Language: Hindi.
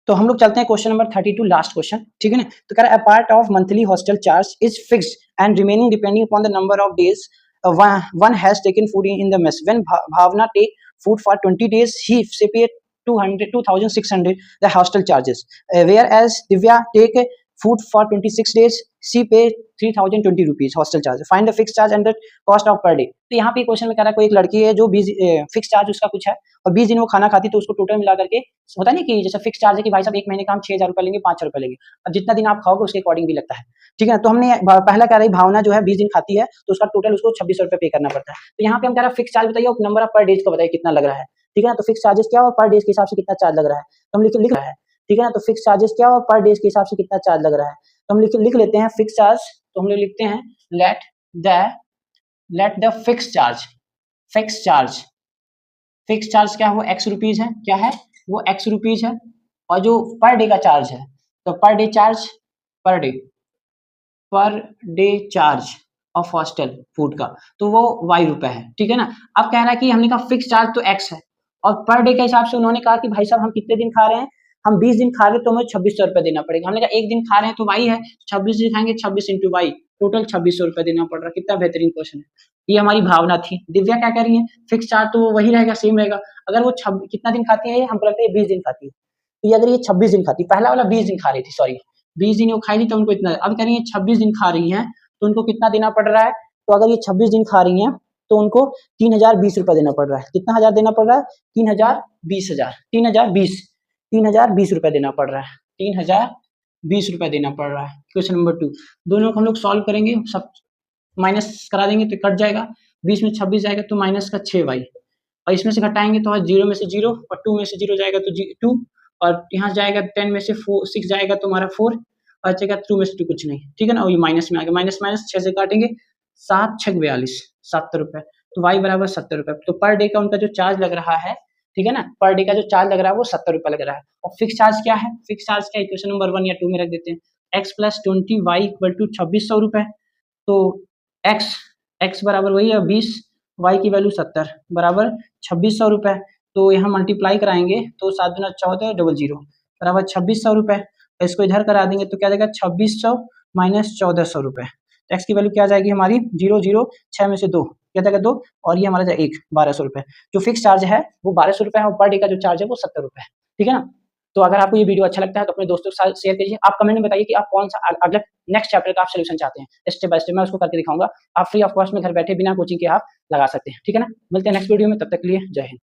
तो हम लोग चलते हैं क्वेश्चन नंबर 32 लास्ट क्वेश्चन, ठीक है ना। तो कह रहा है a part of monthly hostel charge is fixed and remaining depending upon the number of days one has taken food in the mess. When Bhavna take food for 20 days, he paid 2,600 the hostel charges. Whereas Divya take food for 26 days, she pay 3,020 rupees hostel charge. Find the fixed charge and the cost of per day. तो यहाँ पे क्वेश्चन में कह रहा है कोई एक लड़की है जो 20 फिक्स चार्ज उसका कुछ है और 20 दिन वो खाना खाती तो उसको टोटल मिला करके होता नहीं कि जैसे फिक्स चार्ज है कि भाई साहब एक महीने का हम 6,000 रुपये लेंगे, 500 रुपये लेंगे, अब जितना दिन आप खाओगे उसके अकॉर्डिंग भी लगता है, ठीक है। तो हमने पहला कह रही भावना जो है 20 दिन खाती है तो उसका टोटल उसको 2600 रुपये पे करना पड़ता है। तो यहाँ पे हम कह रहा है फिक्स चार्ज बताइए और नंबर ऑफ पर डेज का बताइए कितना लग रहा है, ठीक है ना। तो फिक्स चार्जेस क्या और पर डेज के हिसाब से कितना चार्ज लग रहा है तो हम लिख रहा है, ठीक है ना। तो फिक्स चार्जेस क्या और पर डेज के हिसाब से कितना चार्ज लग रहा है तो हम लिख लेते हैं फिक्स चार्ज। तो हम लोग लिखते हैं लेट द फिक्स चार्ज क्या है वो एक्स रुपीज है, क्या है वो एक्स रुपीज है, और जो पर डे का चार्ज है तो per day charge of hostel food का तो वो वाई रुपए है, ठीक है ना। अब कह रहा है कि हमने कहा फिक्स चार्ज तो एक्स है और पर डे के हिसाब से उन्होंने कहा कि भाई साहब हम कितने दिन खा रहे हैं, हम 20 दिन खा रहे हैं तो हमें 2600 रुपये देना पड़ेगा। हमने कहा एक दिन खा रहे हैं तो वाई है, 26 दिन खाएंगे 26 इंटू वाई, टोटल 2600 रुपये देना पड़ रहा है। कितना बेहतरीन क्वेश्चन है। ये हमारी भावना थी। दिव्या क्या कह रही है फिक्स चार्ज तो वही रहेगा, सेम रहेगा। अगर वो कितना दिन खाती है, हमको लगता है 20 दिन खाती है, तो ये अगर ये 26 दिन खाती, पहला वाला 20 दिन खा रही थी, सॉरी 20 दिन वो खाई थी तो उनको इतना, अब कह रही है 26 दिन खा रही है तो उनको कितना देना पड़ रहा है। तो अगर ये 26 दिन खा रही हैं तो उनको 3020 रुपये देना पड़ रहा है। कितना हजार देना पड़ रहा है 3020 रुपये देना पड़ रहा है, 3020 रुपये देना पड़ रहा है। क्वेश्चन नंबर 2 दोनों को हम लोग सॉल्व करेंगे, सब माइनस करा देंगे तो कट जाएगा, 20 में 26 जाएगा तो माइनस का 6y, और इसमें से घटाएंगे तो 0 में से 0 और 2 में से 0 जाएगा तो 2, और यहाँ जाएगा 10 में से 6 जाएगा तो हमारा 4, और बचेगा 2 में से 2 कुछ नहीं, ठीक है ना। और ये माइनस में आ गया, माइनस 6 से काटेंगे 7 6 42 70 रुपये, तो y बराबर 70 रुपये। तो पर डे का उनका जो चार्ज लग रहा है, ठीक है ना, पर डे का जो चार्ज लग रहा है वो 70 रुपये लग रहा है। और फिक्स चार्ज क्या है, फिक्स चार्ज क्या इक्वेशन नंबर 1 या 2 में रख देते हैं, x + 20 y = 2600 रुपये। तो x बराबर वही है 20, y की वैल्यू 70 बराबर 2600 रुपये। तो यहाँ मल्टीप्लाई कराएंगे तो 7 दूना 14 00 बराबर 2600 रुपये। इसको इधर करा देंगे तो क्या जाएगा 2600 - 1400 रुपये। तो x की वैल्यू क्या जाएगी हमारी 0 0 6 में से 2 क्या जाएगा 2, और ये हमारा जाएगा 1 1200 रुपये। जो फिक्स चार्ज है वो 1200 रुपये है और पर डे का जो चार्ज है वो 70 रुपये है, ठीक है ना। तो अगर आपको ये वीडियो अच्छा लगता है तो अपने दोस्तों के साथ शेयर कीजिए। आप कमेंट में बताइए कि आप कौन सा अगला नेक्स्ट चैप्टर का आप सोल्यूशन चाहते हैं, स्टेप बाय स्टेप मैं उसको करके दिखाऊंगा। आप फ्री ऑफ कॉस्ट में घर बैठे बिना कोचिंग के आप लगा सकते हैं, ठीक है ना। मिलते हैं नेक्स्ट वीडियो में, तब तक के लिए जय हिंद।